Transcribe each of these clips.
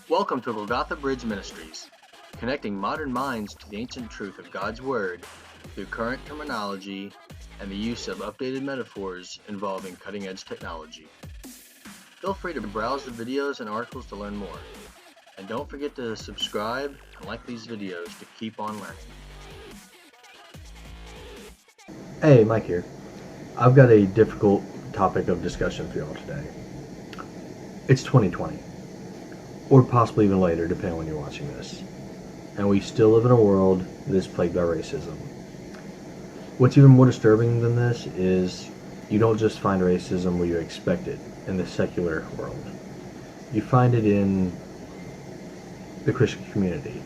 Welcome to Golgotha Bridge Ministries, connecting modern minds to the ancient truth of God's Word through current terminology and the use of updated metaphors involving cutting-edge technology. Feel free to browse the videos and articles to learn more. And don't forget to subscribe and like these videos to keep on learning. Hey, Mike here. I've got a difficult topic of discussion for y'all today. It's 2020, or possibly even later, depending on when you're watching this. And we still live in a world that is plagued by racism. What's even more disturbing than this is you don't just find racism where you expect it in the secular world. You find it in the Christian community.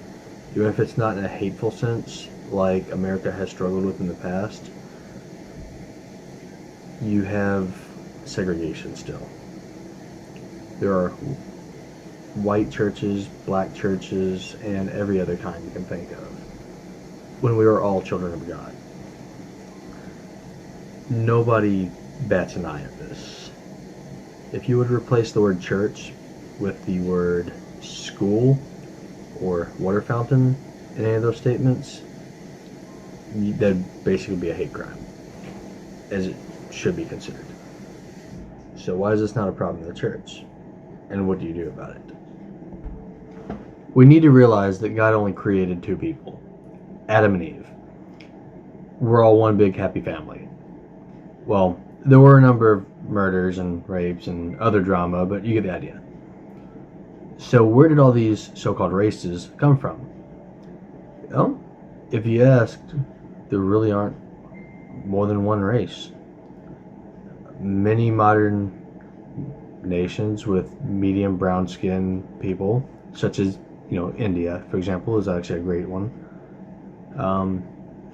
Even if it's not in a hateful sense, like America has struggled with in the past, you have segregation still. There are white churches, black churches, and every other kind you can think of, when we are all children of God. Nobody bats an eye at this. If you would replace the word church with the word school or water fountain in any of those statements, that'd basically be a hate crime, as it should be considered. So why is this not a problem in the church? And what do you do about it? We need to realize that God only created two people, Adam and Eve. We're all one big happy family. Well, there were a number of murders and rapes and other drama, but you get the idea. So where did all these so-called races come from? Well, if you asked, there really aren't more than one race. Many modern nations with medium brown skin people, such as India, for example, is actually a great one.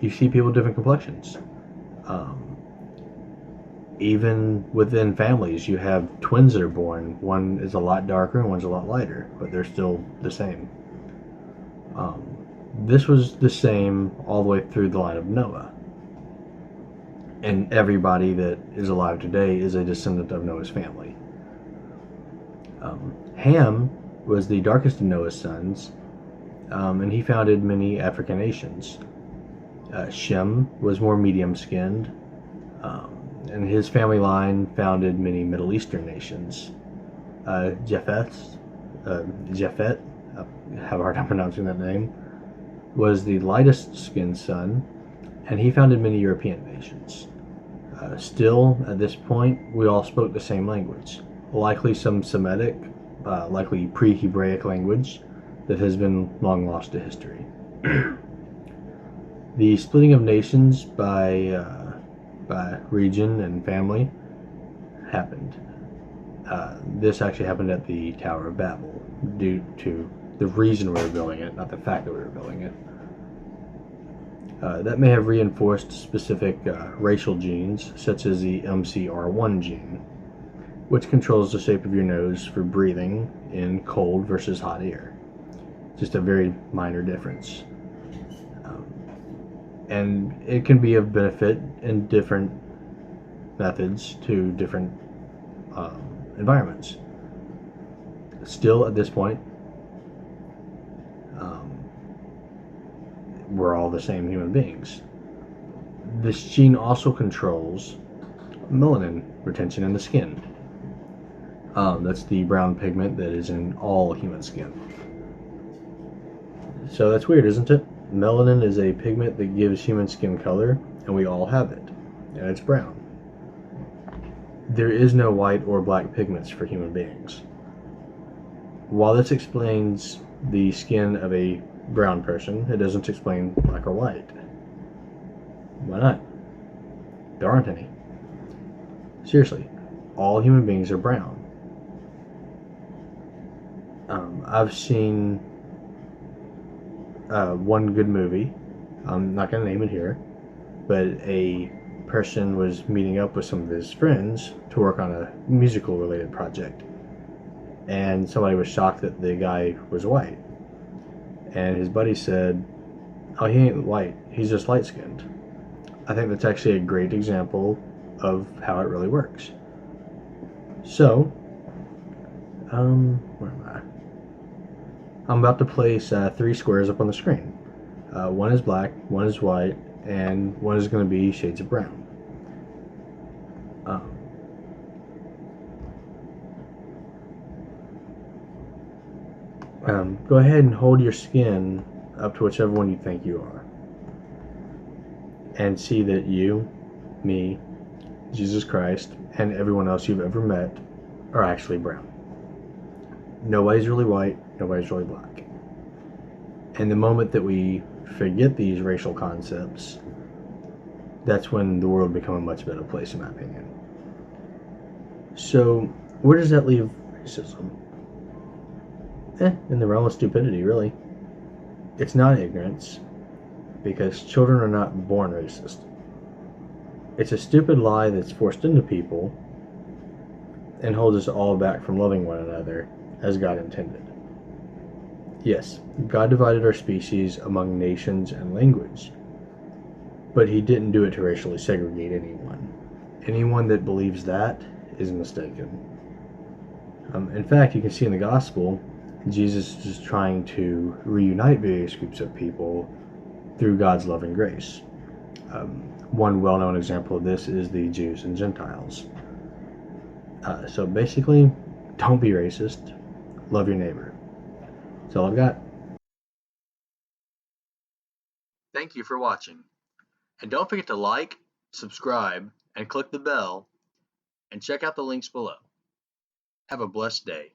You see people with different complexions. Even within families, you have twins that are born. One is a lot darker and one's a lot lighter, but they're still the same. This was the same all the way through the line of Noah. And everybody that is alive today is a descendant of Noah's family. Ham was the darkest of Noah's sons, and he founded many African nations. Shem was more medium-skinned, and his family line founded many Middle Eastern nations. Japhet, I have a hard time pronouncing that name, was the lightest-skinned son, and he founded many European nations. Still, at this point, we all spoke the same language, likely some Semitic, likely pre-Hebraic language that has been long lost to history. The splitting of nations by region and family happened. This actually happened at the Tower of Babel due to the reason we were building it, not the fact that we were building it. That may have reinforced specific racial genes, such as the MCR1 gene, which controls the shape of your nose for breathing in cold versus hot air. Just a very minor difference. And it can be of benefit in different methods to different environments. Still, at this point, we're all the same human beings. This gene also controls melanin retention in the skin. That's the brown pigment that is in all human skin. So that's weird, isn't it? Melanin is a pigment that gives human skin color, and we all have it, and it's brown. There is no white or black pigments for human beings. While this explains the skin of a brown person, it doesn't explain black or white. Why not? There aren't any. Seriously, all human beings are brown. I've seen one good movie. I'm not going to name it here, but a person was meeting up with some of his friends to work on a musical related project, and somebody was shocked that the guy was white, and his buddy said, "Oh, he ain't white, he's just light skinned." I think that's actually a great example of how it really works. So where am I? I'm about to place 3 squares up on the screen. One is black, one is white, and one is going to be shades of brown. Go ahead and hold your skin up to whichever one you think you are. And see that you, me, Jesus Christ, and everyone else you've ever met are actually brown. Nobody's really white, nobody's really black. And the moment that we forget these racial concepts, that's when the world becomes a much better place, in my opinion. So, where does that leave racism? In the realm of stupidity, really. It's not ignorance, because children are not born racist. It's a stupid lie that's forced into people and holds us all back from loving one another as God intended. Yes, God divided our species among nations and language, but He didn't do it to racially segregate anyone. Anyone that believes that is mistaken. In fact, you can see in the gospel, Jesus is trying to reunite various groups of people through God's loving grace. One well-known example of this is the Jews and Gentiles. So basically, don't be racist. Love your neighbor. That's all I've got. Thank you for watching. And don't forget to like, subscribe, and click the bell, and check out the links below. Have a blessed day.